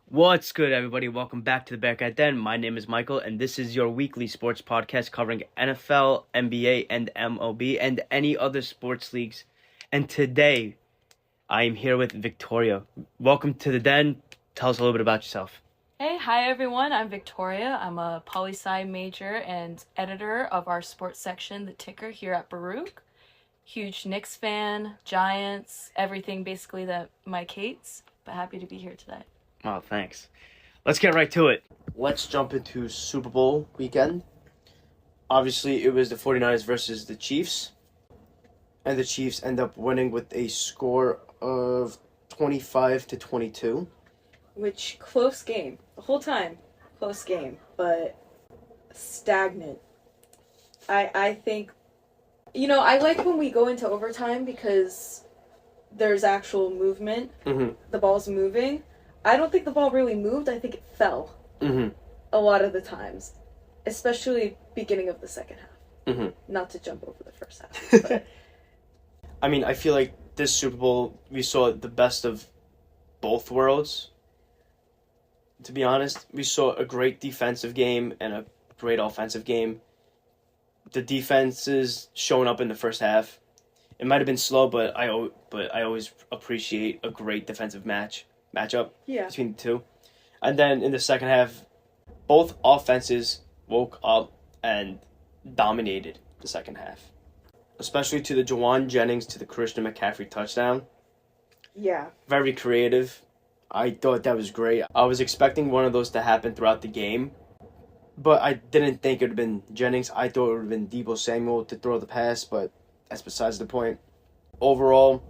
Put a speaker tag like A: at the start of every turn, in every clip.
A: What's good, everybody? Welcome back to the Bearcat Den. My name is Michael, and this is your weekly sports podcast covering NFL, NBA, and MLB, and any other sports leagues. And today, I am here with Victoria. Welcome to the Den. Tell us a little bit about yourself.
B: Hi everyone, I'm Victoria. I'm a poli-sci major and editor of our sports section, The Ticker, here at Baruch. Huge Knicks fan, Giants, everything basically that Mike hates, but happy to be here today.
A: Oh, thanks. Let's get right to it.
C: Let's jump into Super Bowl weekend. Obviously, it was the 49ers versus the Chiefs. And the Chiefs end up winning with a score of 25-22.
B: Which, close game. The whole time, close game, but stagnant. I think, I like when we go into overtime because there's actual movement.
C: Mm-hmm.
B: The ball's moving. I don't think the ball really moved. I think it fell a lot of the times, especially beginning of the second half.
C: Mm-hmm.
B: Not to jump over the first half. But.
C: I mean, I feel like this Super Bowl, we saw the best of both worlds. To be honest, we saw a great defensive game and a great offensive game. The defenses showing up in the first half. It might have been slow, but I always appreciate a great defensive matchup between the two. And then in the second half, both offenses woke up and dominated the second half. Especially to the Juwan Jennings to the Christian McCaffrey touchdown.
B: Yeah.
C: Very creative. I thought that was great. I was expecting one of those to happen throughout the game, but I didn't think it would have been Jennings. I thought it would have been Deebo Samuel to throw the pass, but that's besides the point. Overall,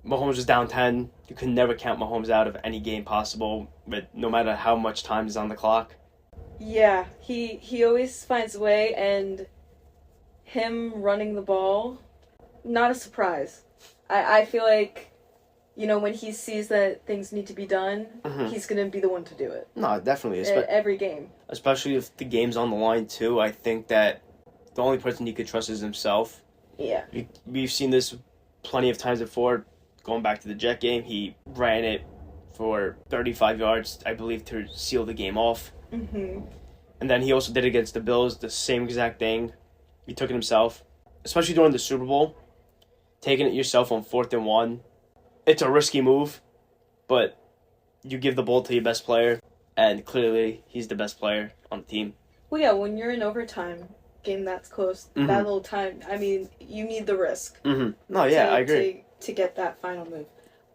C: Mahomes was down 10. You could never count Mahomes out of any game possible, but no matter how much time is on the clock.
B: Yeah, he always finds a way, and him running the ball, not a surprise. I feel like, when he sees that things need to be done, he's going to be the one to do it.
C: No, definitely.
B: Every game.
C: Especially if the game's on the line, too. I think that the only person he could trust is himself.
B: Yeah.
C: We've seen this plenty of times before. Going back to the Jet game, he ran it for 35 yards, I believe, to seal the game off.
B: Mm-hmm.
C: And then he also did against the Bills, the same exact thing. He took it himself, especially during the Super Bowl. Taking it yourself on 4th and 1. It's a risky move, but you give the ball to your best player, and clearly he's the best player on the team.
B: Well, yeah, when you're in overtime, game that's close, that little time, I mean, you need the risk.
C: Mm-hmm. No, yeah, I agree.
B: To get that final move.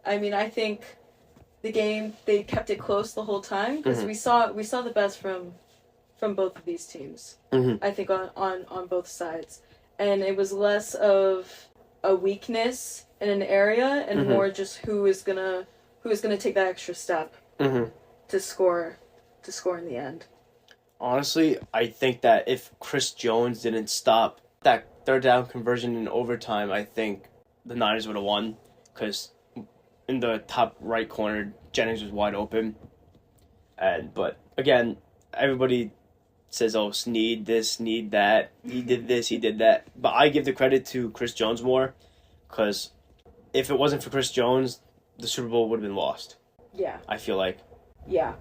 B: I mean, I think the game, they kept it close the whole time, because we saw the best from both of these teams. I think on both sides. And it was less of a weakness in an area and more just who is gonna take that extra step to score in the end.
C: Honestly, I think that if Chris Jones didn't stop that third down conversion in overtime, I think the Niners would have won, because in the top right corner, Jennings was wide open. But again, everybody says, "Oh, Snead this, Snead that. He did this, he did that." But I give the credit to Chris Jones more, because if it wasn't for Chris Jones, the Super Bowl would have been lost.
B: Yeah.
C: I feel like.
B: Yeah.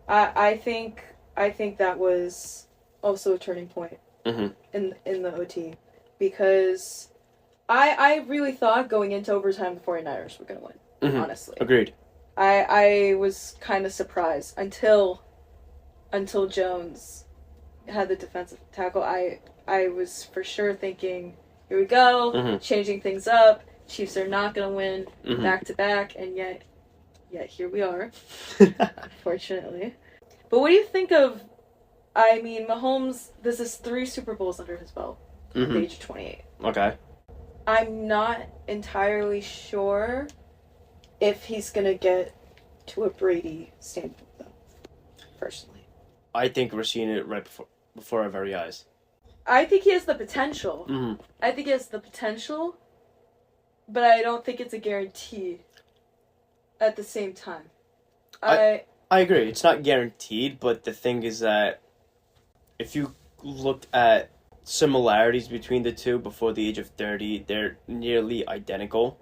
B: I think that was also a turning point in the OT, because I really thought going into overtime the 49ers were going to win, honestly.
C: Agreed.
B: I was kind of surprised until Jones had the defensive tackle. I was for sure thinking, here we go, changing things up. Chiefs are not going to win back to back, and yet here we are, unfortunately. But what do you think of, Mahomes, this is 3 Super Bowls under his belt at the age of 28.
C: Okay.
B: I'm not entirely sure if he's going to get to a Brady standard, though, personally.
C: I think we're seeing it right before our very eyes.
B: I think he has the potential. I think he has the potential, but I don't think it's a guarantee at the same time.
C: I agree. It's not guaranteed, but the thing is that if you looked at similarities between the two before the age of 30, they're nearly identical.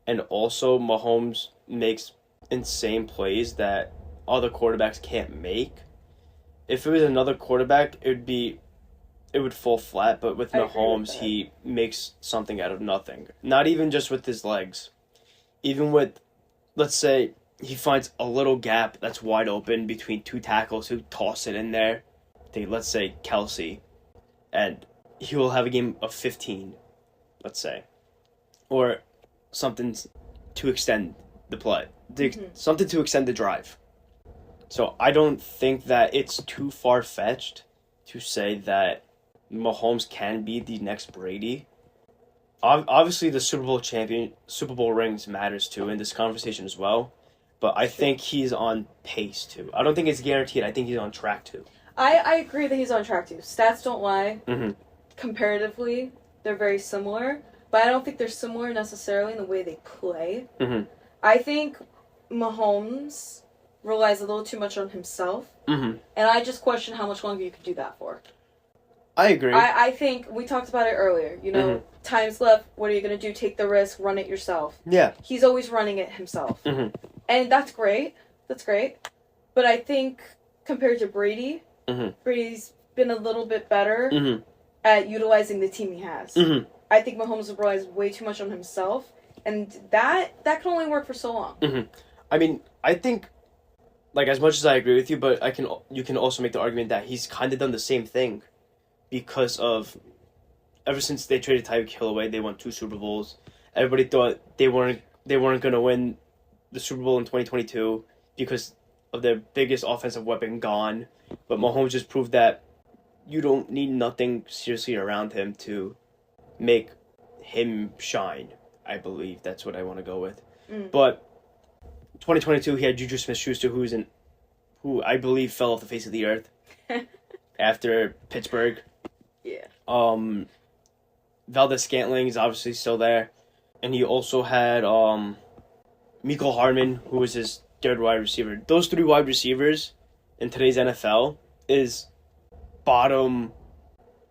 C: And also, Mahomes makes insane plays that other quarterbacks can't make. If it was another quarterback, it would fall flat. But with Mahomes, he makes something out of nothing. Not even just with his legs. Even with, let's say, he finds a little gap that's wide open between two tackles who toss it in there. Let's say Kelsey, and he will have a game of 15, let's say, or something to extend the play, something to extend the drive. So I don't think that it's too far-fetched to say that Mahomes can be the next Brady. Obviously, the Super Bowl rings matters too in this conversation as well, but I think he's on pace to. I don't think it's guaranteed. I think he's on track to.
B: I agree that he's on track to. Stats don't lie.
C: Mm-hmm.
B: Comparatively, they're very similar, but I don't think they're similar necessarily in the way they play.
C: Mm-hmm.
B: I think Mahomes relies a little too much on himself, and I just question how much longer you could do that for.
C: I agree.
B: I think we talked about it earlier. Time's left. What are you going to do? Take the risk. Run it yourself.
C: Yeah.
B: He's always running it himself.
C: Mm-hmm.
B: And that's great. That's great. But I think compared to Brady, Brady's been a little bit better at utilizing the team he has. I think Mahomes relies way too much on himself, and that can only work for so long.
C: I mean, I think, like, as much as I agree with you, but you can also make the argument that he's kind of done the same thing, because of ever since they traded Tyreek Hill away, they won 2 Super Bowls. Everybody thought they weren't going to win the Super Bowl in 2022 because of their biggest offensive weapon gone. But Mahomes just proved that you don't need nothing seriously around him to make him shine. I believe that's what I want to go with. But 2022, he had Juju Smith-Schuster, who I believe fell off the face of the earth after Pittsburgh.
B: Yeah.
C: Valdez-Scantling is obviously still there. And he also had Mecole Hardman, who was his third wide receiver. Those 3 wide receivers in today's NFL is bottom,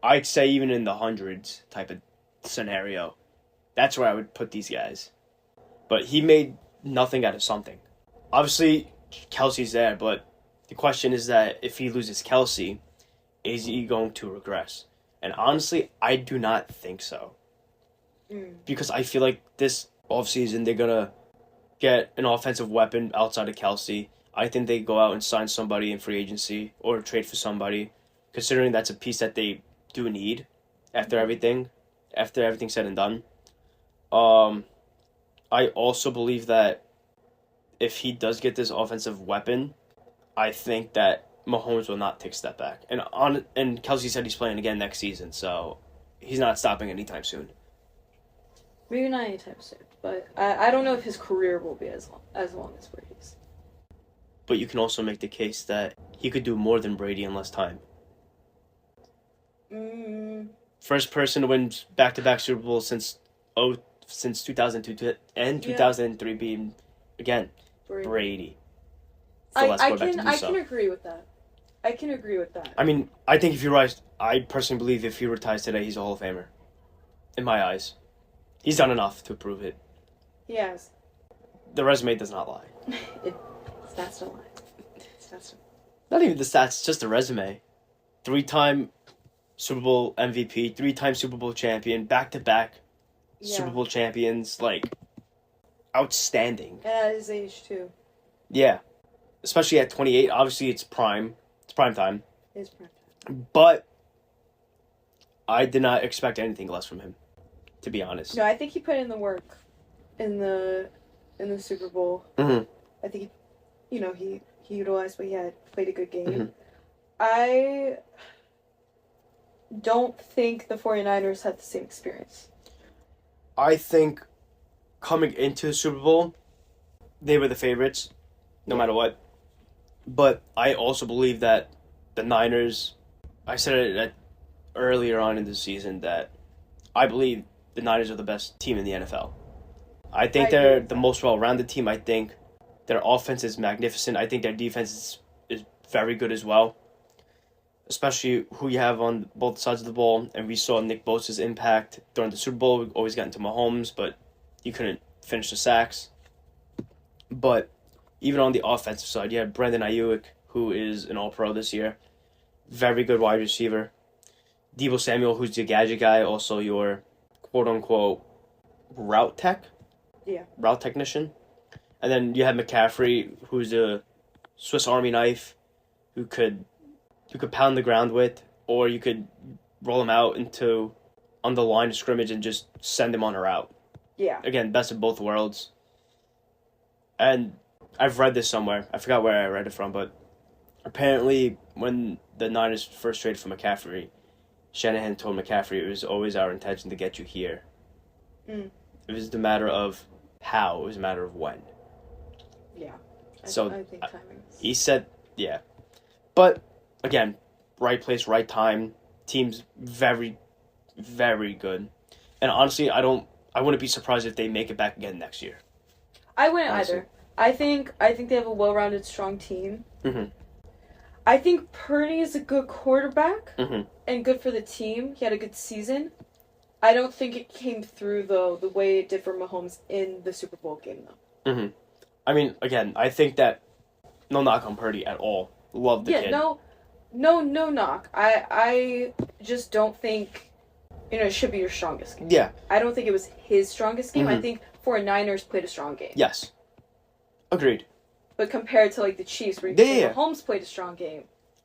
C: I'd say even in the hundreds type of scenario. That's where I would put these guys. But he made nothing out of something. Obviously, Kelsey's there, but the question is that if he loses Kelsey, is he going to regress? And honestly, I do not think so. Because I feel like this offseason, they're going to get an offensive weapon outside of Kelsey. I think they go out and sign somebody in free agency or trade for somebody, considering that's a piece that they do need after everything's said and done. I also believe that if he does get this offensive weapon, I think that Mahomes will not take a step back. And Kelsey said he's playing again next season, so he's not stopping anytime soon.
B: Maybe not anytime soon, but I don't know if his career will be as long as Brady's.
C: But you can also make the case that he could do more than Brady in less time. First person to win back-to-back Super Bowls since 2002 and 2003 being, again, Brady.
B: I can agree with that. I can agree with that.
C: I mean, I personally believe if he retires today, he's a Hall of Famer. In my eyes. He's done enough to prove it.
B: He has.
C: The resume does not lie.
B: Stats don't lie.
C: Not even the stats, just the resume. 3-time Super Bowl MVP, 3-time Super Bowl champion, back-to-back Super Bowl champions, like, outstanding.
B: And at his age, too.
C: Yeah. Especially at 28, obviously it's prime. It's prime time.
B: It is prime time.
C: But I did not expect anything less from him, to be honest.
B: No, I think he put in the work in the Super Bowl.
C: Mm-hmm.
B: I think he utilized what he had, played a good game. I don't think the 49ers had the same experience.
C: I think coming into the Super Bowl, they were the favorites, no matter what. But I also believe that the Niners, I said it earlier on in the season, that I believe the Niners are the best team in the NFL. I think they're the most well-rounded team. I think their offense is magnificent. I think their defense is very good as well, especially who you have on both sides of the ball. And we saw Nick Bosa's impact during the Super Bowl. We always got into Mahomes, but he couldn't finish the sacks. But even on the offensive side, you had Brandon Ayuk, who is an All-Pro this year. Very good wide receiver. Deebo Samuel, who's your gadget guy, also your quote-unquote route tech.
B: Yeah.
C: Route technician. And then you have McCaffrey, who's a Swiss Army knife, who could pound the ground with, or you could roll him out on the line of scrimmage and just send him on a route.
B: Yeah.
C: Again, best of both worlds. And I've read this somewhere. I forgot where I read it from, but apparently when the Niners first traded for McCaffrey, Shanahan told McCaffrey it was always our intention to get you here.
B: Mm.
C: It was the matter of how. It was a matter of when.
B: Yeah. I think timing.
C: He said, yeah. But, again, right place, right time. Team's very, very good. And honestly, I wouldn't be surprised if they make it back again next year.
B: I wouldn't either. I think they have a well-rounded, strong team.
C: Mm-hmm.
B: I think Purdy is a good quarterback
C: Mm-hmm.
B: and good for the team. He had a good season. I don't think it came through, though, the way it did for Mahomes in the Super Bowl game, though.
C: Mm-hmm. I mean, again, I think that no knock on Purdy at all. Love the kid.
B: No knock. I just don't think, it should be your strongest game.
C: Yeah.
B: I don't think it was his strongest game.
C: Mm-hmm.
B: I think 49ers played a strong game.
C: Yes. Agreed.
B: But compared to, the Chiefs, where Mahomes played a strong game,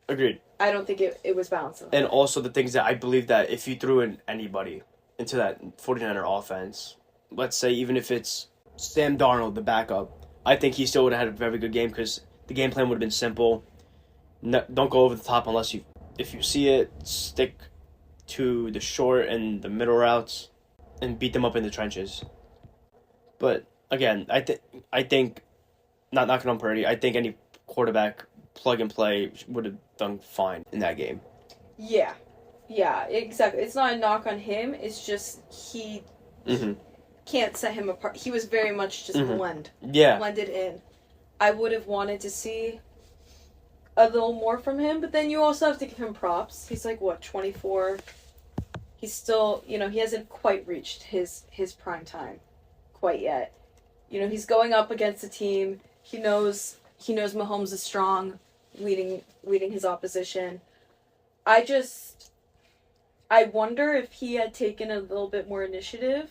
C: Agreed.
B: I don't think it was balanced enough.
C: And also the things that I believe that if you threw in anybody into that 49er offense, let's say even if it's Sam Darnold, the backup, I think he still would have had a very good game because the game plan would have been simple. No, don't go over the top unless if you see it, stick to the short and the middle routes and beat them up in the trenches. But again, I think not knocking on Purdy, I think any quarterback plug and play would have done fine in that game.
B: Yeah, exactly. It's not a knock on him. It's just he can't set him apart. He was very much just blended in. I would have wanted to see a little more from him, but then you also have to give him props. He's 24. He's still, he hasn't quite reached his prime time quite yet. He's going up against a team. He knows Mahomes is strong, leading his opposition. I wonder if he had taken a little bit more initiative,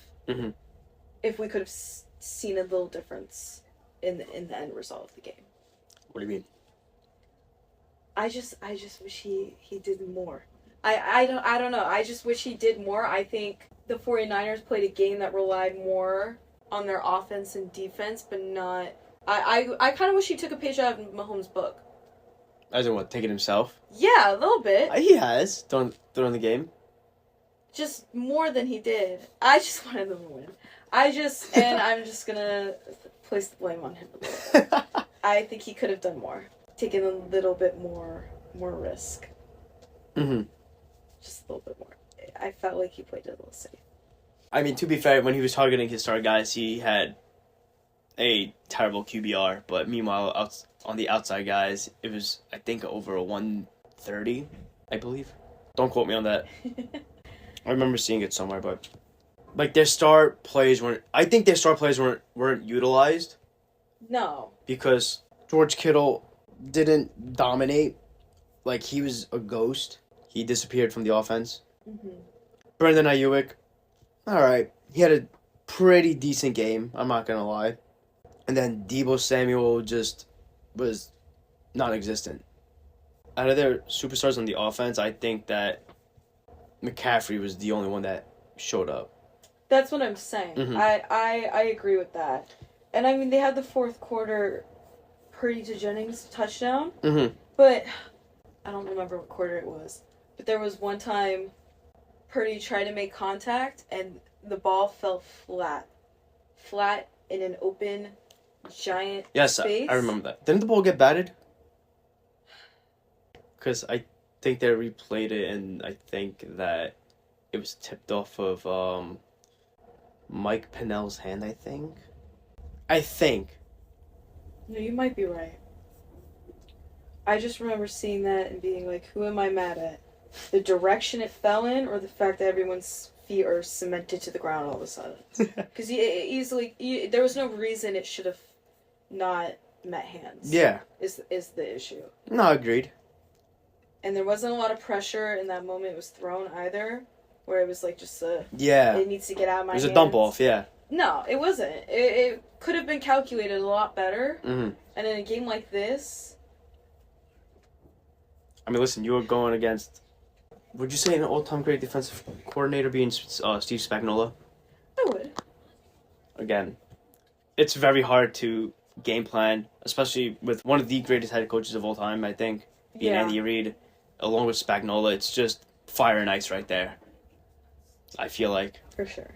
B: if we could have seen a little difference in the end result of the game.
C: What do you mean?
B: I just wish he did more. I don't know. I just wish he did more. I think the 49ers played a game that relied more on their offense and defense, but not... I kind of wish he took a page out of Mahomes' book.
C: As in what, taking himself?
B: Yeah, a little bit.
C: He has, during the game.
B: Just more than he did. I just wanted them to win. I'm just gonna place the blame on him a little bit. I think he could have done more. Taken a little bit more risk.
C: Mm-hmm.
B: Just a little bit more. I felt like he played it a little safe.
C: I mean, to be fair, when he was targeting his star guys, he had a terrible QBR, but meanwhile, on the outside guys, it was, I think, over a 130, I believe. Don't quote me on that. I remember seeing it somewhere, but their star players weren't utilized.
B: No.
C: Because George Kittle didn't dominate. He was a ghost. He disappeared from the offense.
B: Mm-hmm.
C: Brandon Ayuk, all right. He had a pretty decent game, I'm not going to lie. And then Deebo Samuel just was non-existent. Out of their superstars on the offense, I think that McCaffrey was the only one that showed up.
B: That's what I'm saying.
C: Mm-hmm.
B: I agree with that. And I mean, they had the fourth quarter Purdy to Jennings touchdown.
C: Mm-hmm.
B: But I don't remember what quarter it was. But there was one time Purdy tried to make contact and the ball fell flat. Flat in an open, giant space.
C: I remember that. Didn't the ball get batted? Because I think they replayed it, and I think that it was tipped off of Mike Pennell's hand, I think.
B: No, you might be right. I just remember seeing that and being like, who am I mad at? The direction it fell in, or the fact that everyone's feet are cemented to the ground all of a sudden? Because there was no reason it should have not met hands.
C: Yeah.
B: Is the issue.
C: No, agreed.
B: And there wasn't a lot of pressure in that moment it was thrown either, where it was like just
C: Yeah.
B: it needs to get out of my hands.
C: It was a dump off, yeah.
B: No, it wasn't. It could have been calculated a lot better.
C: Mm-hmm.
B: And in a game like this...
C: I mean, listen, you were going against... Would you say an all-time great defensive coordinator being Steve Spagnuolo?
B: I would.
C: Again, it's very hard to game plan, especially with one of the greatest head coaches of all time, I think, being Andy Reid, along with Spagnuolo. It's just fire and ice right there, I feel like.
B: For sure.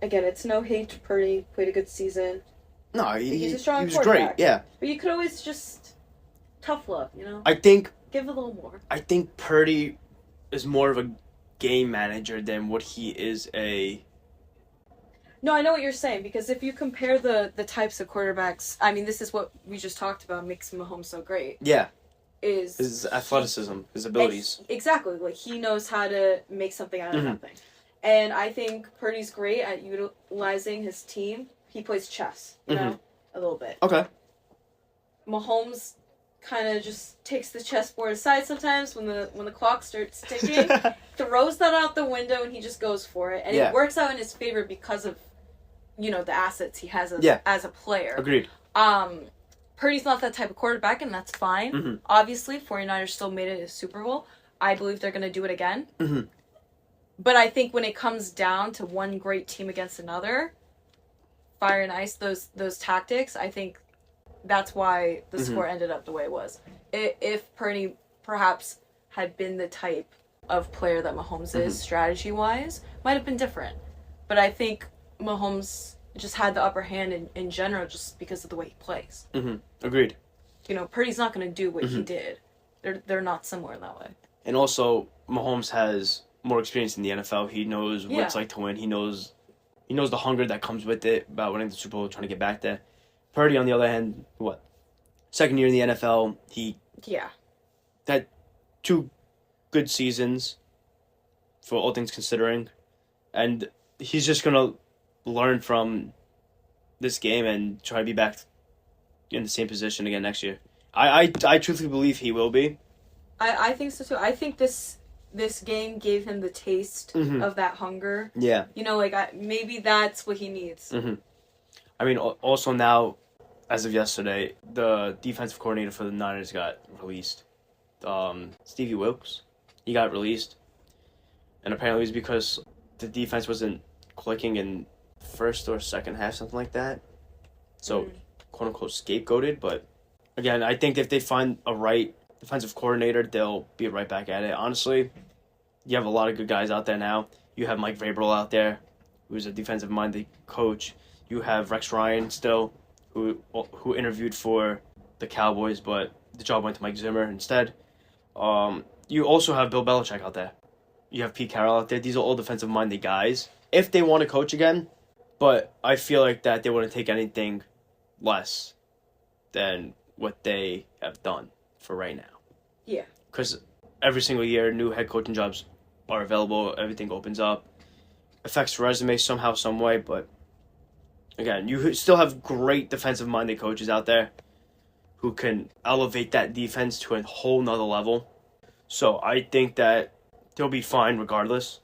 B: Again, it's no hate to Purdy. Played a good season.
C: No,
B: he's a strong
C: he was great, yeah.
B: But you could always just tough love, you know?
C: I think...
B: Give a little more.
C: I think Purdy is more of a game manager than what he is a...
B: No, I know what you're saying, because if you compare the types of quarterbacks, I mean, this is what we just talked about makes Mahomes so great.
C: Yeah.
B: Is
C: his athleticism, his abilities.
B: Exactly. Like, he knows how to make something out of nothing. And I think Purdy's great at utilizing his team. He plays chess, you know, a little bit.
C: Okay.
B: Mahomes kind of just takes the chessboard aside sometimes when the clock starts ticking, throws that out the window, and he just goes for it. And it works out in his favor because of, you know, the assets he has as a player.
C: Agreed.
B: Purdy's not that type of quarterback, and that's fine. Obviously, 49ers still made it a Super Bowl. I believe they're going to do it again. But I think when it comes down to one great team against another, fire and ice, those tactics, I think that's why the score ended up the way it was. If Purdy perhaps had been the type of player that Mahomes is, strategy-wise, might have been different. But I think Mahomes just had the upper hand in general just because of the way he plays.
C: Agreed.
B: You know, Purdy's not going to do what he did. They're not similar in that way.
C: And also, Mahomes has more experience in the NFL. He knows what it's like to win. He knows the hunger that comes with it about winning the Super Bowl, trying to get back there. Purdy, on the other hand, second year in the NFL, he had 2 good seasons, for all things considering, and he's just gonna learn from this game and try to be back in the same position again next year. I truthfully believe he will be.
B: I think so too. I think this game gave him the taste of that hunger.
C: Yeah.
B: You know, like maybe that's what he needs.
C: I mean, also now, as of yesterday, the defensive coordinator for the Niners got released. Stevie Wilkes, he got released. And apparently it was because the defense wasn't clicking in first or second half, something like that. So, quote-unquote, scapegoated. But, again, I think if they find a right defensive coordinator, they'll be right back at it. Honestly, you have a lot of good guys out there now. You have Mike Vrabel out there, who's a defensive-minded coach. You have Rex Ryan still, who interviewed for the Cowboys, but the job went to Mike Zimmer instead. You also have Bill Belichick out there. You have Pete Carroll out there. These are all defensive-minded guys. If they want to coach again, but I feel like that they wouldn't take anything less than what they have done for right now.
B: Yeah.
C: Because every single year, new head coaching jobs are available. Everything opens up. Affects resume somehow, some way, but again, you still have great defensive-minded coaches out there who can elevate that defense to a whole nother level. So I think that they'll be fine regardless.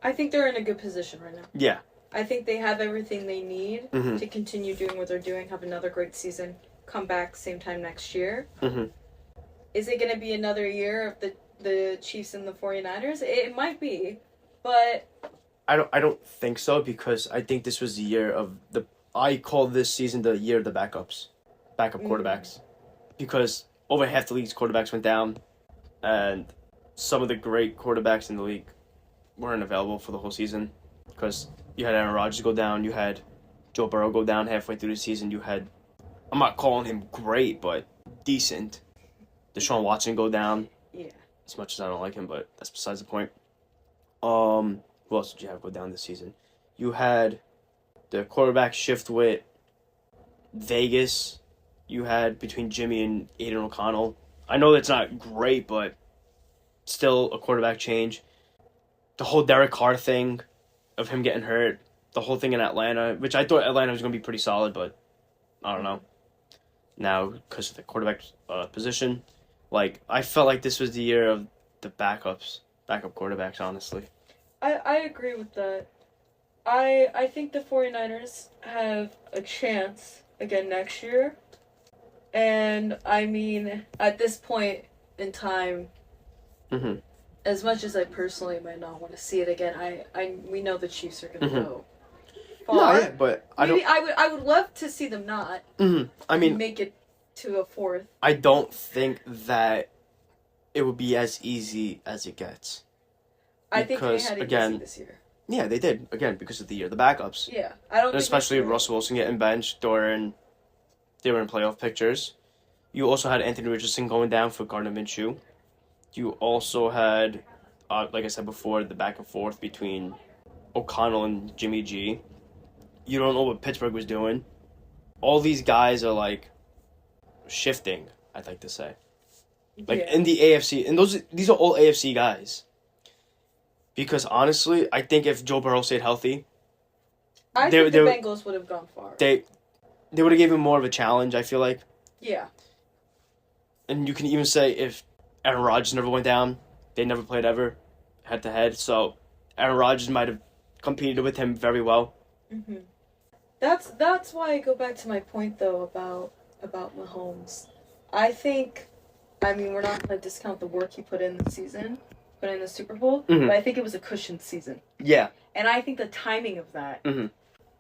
B: I think they're in a good position right now.
C: Yeah.
B: I think they have everything they need to continue doing what they're doing, have another great season, come back same time next year. Is it going to be another year of the Chiefs and the 49ers? It might be, but...
C: I don't think so, because I think this was the year of I call this season the year of the backup quarterbacks, because over half the league's quarterbacks went down, and some of the great quarterbacks in the league weren't available for the whole season, because you had Aaron Rodgers go down, you had Joe Burrow go down halfway through the season, you had, I'm not calling him great, but decent, Deshaun Watson go down.
B: Yeah.
C: As much as I don't like him, but that's besides the point. Who else did you have go down this season? You had the quarterback shift with Vegas. You had between Jimmy and Aiden O'Connell. I know that's not great, but still a quarterback change. The whole Derek Carr thing of him getting hurt. The whole thing in Atlanta, which I thought Atlanta was going to be pretty solid, but I don't know. now because of the quarterback position. Like, I felt like this was the year of the backup quarterbacks, honestly.
B: I agree with that. I think the 49ers have a chance again next year. And, I mean, at this point in time, as much as I personally might not want to see it again, we know the Chiefs are going to go far.
C: No, yeah, but
B: I would love to see them not.
C: I mean,
B: make it to a fourth.
C: I don't think that it would be as easy as it gets.
B: I think they had it easy this year.
C: Yeah, they did again because of the year, the backups.
B: Yeah, I don't.
C: And especially Russell Wilson getting benched during they were in playoff pictures. You also had Anthony Richardson going down for Gardner Minshew. You also had, like I said before, the back and forth between O'Connell and Jimmy G. You don't know what Pittsburgh was doing. All these guys are like shifting, I'd like to say. Like in the AFC, and these are all AFC guys. Because honestly, I think if Joe Burrow stayed healthy,
B: I think the Bengals would have gone far.
C: They would have given him more of a challenge, I feel like.
B: Yeah.
C: And you can even say if Aaron Rodgers never went down, they never played ever head to head. So Aaron Rodgers might have competed with him very well.
B: That's why I go back to my point though about Mahomes. I think, I mean, we're not going to discount the work he put in the season, put in the Super Bowl, but I think it was a cushioned season.
C: Yeah.
B: And I think the timing of that,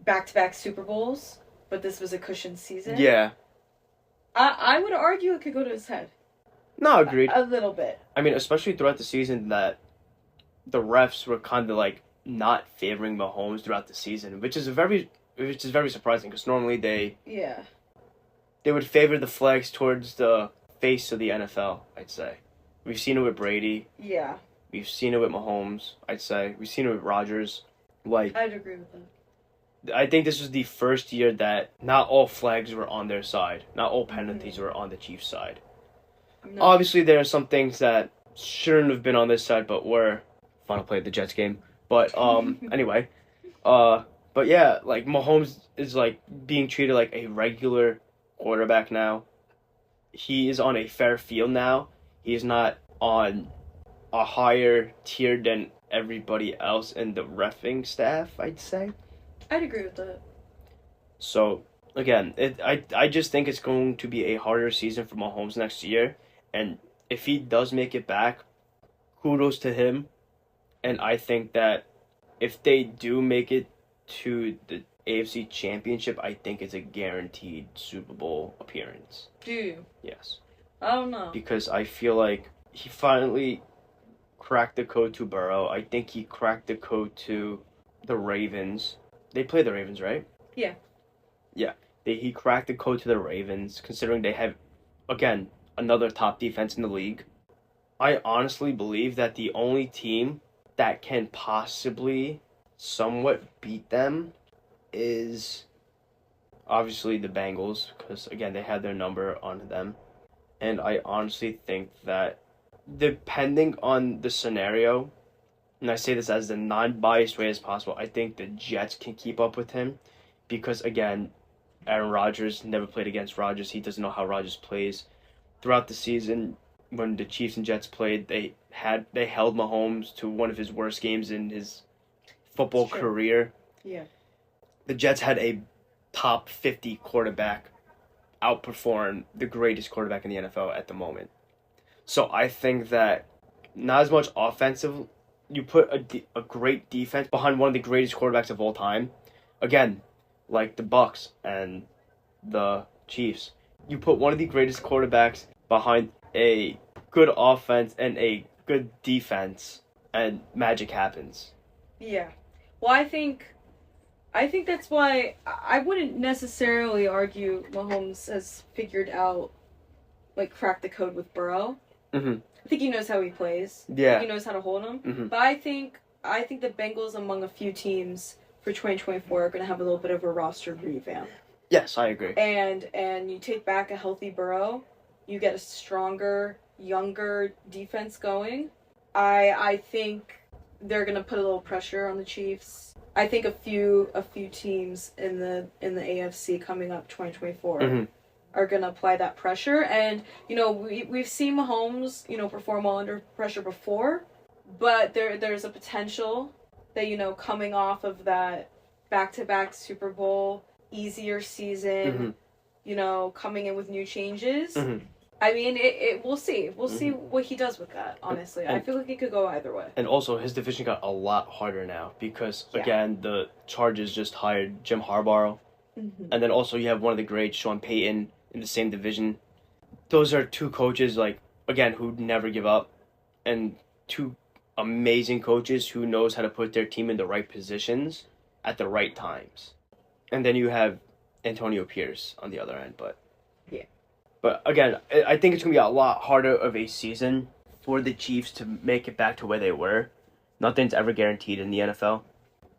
B: back-to-back Super Bowls, but this was a cushioned season.
C: Yeah.
B: I would argue it could go to his head.
C: No, agreed.
B: A little bit.
C: I mean, especially throughout the season that the refs were kind of like not favoring Mahomes throughout the season, which is very surprising because normally they would favor the flags towards the face of the NFL, I'd say. We've seen it with Brady.
B: Yeah.
C: We've seen it with Mahomes, I'd say. We've seen it with Rodgers. Like,
B: I'd agree with that.
C: I think this was the first year that not all flags were on their side. Not all penalties were on the Chiefs' side. No. Obviously, there are some things that shouldn't have been on this side, but were. Fun to play the Jets game. But, anyway. But yeah, like, Mahomes is, like, being treated like a regular quarterback now. He is on a fair field now. He is not on a higher tier than everybody else in the reffing staff, I'd say.
B: I'd agree with that.
C: So, again, I just think it's going to be a harder season for Mahomes next year. And if he does make it back, kudos to him. And I think that if they do make it to the AFC Championship, I think it's a guaranteed Super Bowl appearance.
B: Do you?
C: Yes.
B: I don't know.
C: Because I feel like he finally cracked the code to Burrow. I think he cracked the code to the Ravens. They play the Ravens, right?
B: Yeah.
C: Yeah. He cracked the code to the Ravens, considering they have, again, another top defense in the league. I honestly believe that the only team that can possibly somewhat beat them is obviously the Bengals, because, again, they had their number on them. And I honestly think that depending on the scenario, and I say this as the non-biased way as possible, I think the Jets can keep up with him because, again, Aaron Rodgers never played against Rodgers. He doesn't know how Rodgers plays. Throughout the season, when the Chiefs and Jets played, they held Mahomes to one of his worst games in his football career.
B: Yeah.
C: The Jets had a top 50 quarterback outperform the greatest quarterback in the NFL at the moment. So I think that not as much offensive, you put a great defense behind one of the greatest quarterbacks of all time. Again, like the Bucks and the Chiefs. You put one of the greatest quarterbacks behind a good offense and a good defense, and magic happens.
B: Yeah. Well, I think that's why I wouldn't necessarily argue Mahomes has figured out, like, cracked the code with Burrow.
C: Mm-hmm.
B: I think he knows how he plays.
C: Yeah.
B: I think he knows how to hold him.
C: Mm-hmm.
B: But I think the Bengals, among a few teams for 2024, are going to have a little bit of a roster revamp.
C: Yes, I agree.
B: And you take back a healthy Burrow, you get a stronger, younger defense going. I think they're going to put a little pressure on the Chiefs. I think a few teams in the AFC coming up 2024 are going to apply that pressure. And, we've seen Mahomes, perform well under pressure before, but there's a potential that, coming off of that back-to-back Super Bowl, easier season, coming in with new changes. I mean, we'll see. We'll see what he does with that, honestly. I feel like it could go either way.
C: And also, his division got a lot harder now because, again, the Chargers just hired Jim Harbaugh. And then also you have one of the greats, Sean Payton, in the same division. Those are two coaches, again, who never give up. And two amazing coaches who knows how to put their team in the right positions at the right times. And then you have Antonio Pierce on the other end, but again, I think it's going to be a lot harder of a season for the Chiefs to make it back to where they were. Nothing's ever guaranteed in the NFL.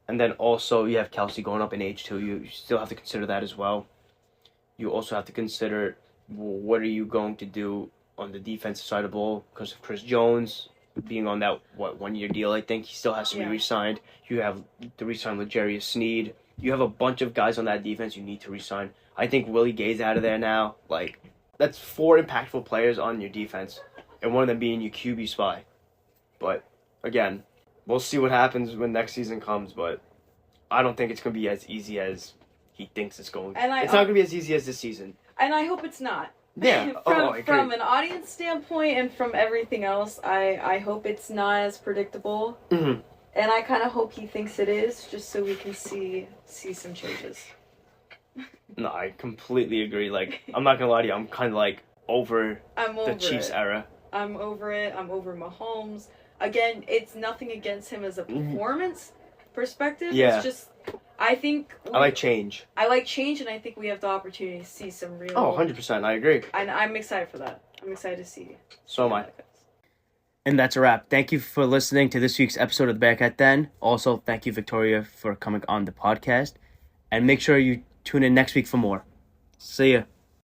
C: And then also you have Kelsey going up in age too. You still have to consider that as well. You also have to consider what are you going to do on the defensive side of the ball because of Chris Jones being on that 1-year deal. I think he still has to be re-signed. You have to re-sign L'Jarius Sneed. You have a bunch of guys on that defense you need to re-sign. I think Willie Gay's out of there now. That's 4 impactful players on your defense, and one of them being your QB spy. But, again, we'll see what happens when next season comes, but I don't think it's going to be as easy as he thinks it's going to. It's not going to be as easy as this season.
B: And I hope it's not.
C: Yeah.
B: From an audience standpoint and from everything else, I hope it's not as predictable. And I kind of hope he thinks it is, just so we can see some changes.
C: No, I completely agree. I'm not going to lie to you. I'm kind of over the Chiefs era.
B: I'm over it. I'm over Mahomes. Again, it's nothing against him as a performance perspective.
C: Yeah.
B: It's just, I think...
C: I like change.
B: I like change, and I think we have the opportunity to see some real...
C: 100%. I agree.
B: And I'm excited for that. I'm excited to see.
C: So am I.
A: And that's a wrap. Thank you for listening to this week's episode of the Bearcat Den. Also, thank you, Victoria, for coming on the podcast. And make sure you tune in next week for more. See ya.